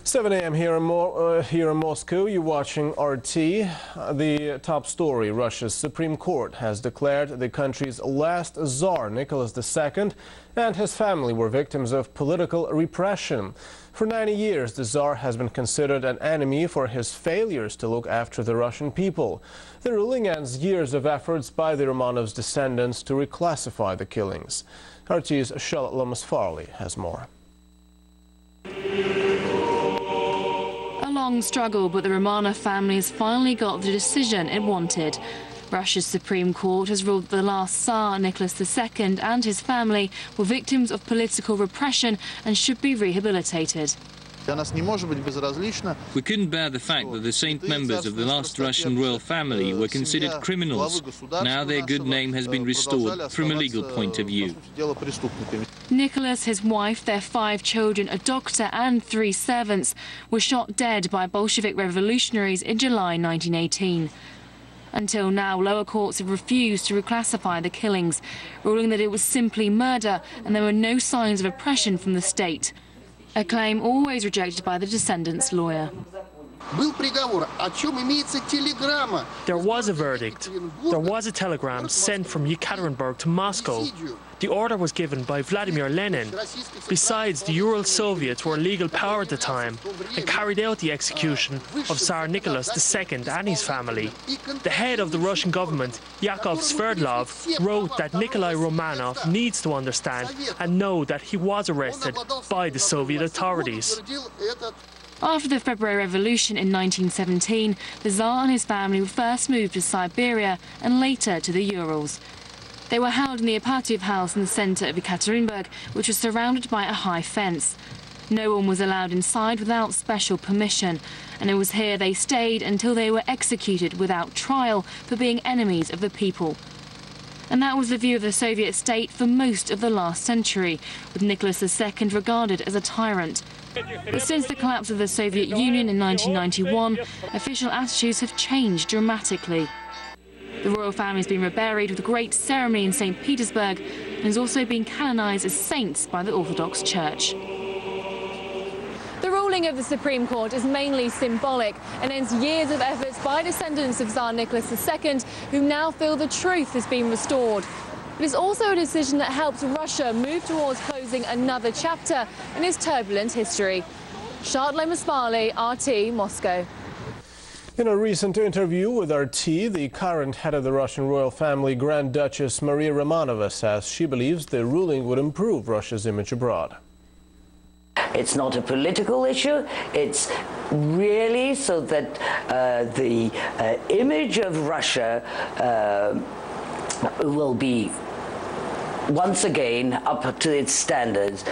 7 a.m. here in Moscow. You're watching RT. The top story: Russia's Supreme Court has declared the country's last Tsar, Nicholas II, and his family were victims of political repression. For 90 years, the Tsar has been considered an enemy for his failures to look after the Russian people. The ruling ends years of efforts by the Romanovs' descendants to reclassify the killings. RT's Romanov Family has more. A long struggle, but the Romanov family has finally got the decision it wanted. Russia's Supreme Court has ruled that the last Tsar, Nicholas II, and his family were victims of political repression and should be rehabilitated. We couldn't bear the fact that the saint members of the last Russian royal family were considered criminals. Now their good name has been restored from a legal point of view. Nicholas, his wife, their 5 children, a doctor and 3 servants were shot dead by Bolshevik revolutionaries in July 1918. Until now, lower courts have refused to reclassify the killings, ruling that it was simply murder and there were no signs of oppression from the state. A claim always rejected by the descendants' lawyer. There was a verdict. There was a telegram sent from Yekaterinburg to Moscow. The order was given by Vladimir Lenin. Besides, the Ural Soviets were legal power at the time and carried out the execution of Tsar Nicholas II and his family. The head of the Russian government, Yakov Sverdlov, wrote that Nikolai Romanov needs to understand and know that he was arrested by the Soviet authorities. After the February Revolution in 1917, the Tsar and his family were first moved to Siberia and later to the Urals. They were held in the Apatiev house in the centre of Yekaterinburg, which was surrounded by a high fence. No one was allowed inside without special permission, and it was here they stayed until they were executed without trial for being enemies of the people. And that was the view of the Soviet state for most of the last century, with Nicholas II regarded as a tyrant. But since the collapse of the Soviet Union in 1991, official attitudes have changed dramatically. The royal family has been reburied with a great ceremony in St. Petersburg and has also been canonised as saints by the Orthodox Church. The ruling of the Supreme Court is mainly symbolic and ends years of efforts by descendants of Tsar Nicholas II, who now feel the truth has been restored. It is also a decision that helps Russia move towards closing another chapter in its turbulent history. Romanov Family, RT, Moscow. In a recent interview with RT, the current head of the Russian royal family, Grand Duchess Maria Romanova, says she believes the ruling would improve Russia's image abroad. It's not a political issue. It's really so that the image of Russia will be once again up to its standards.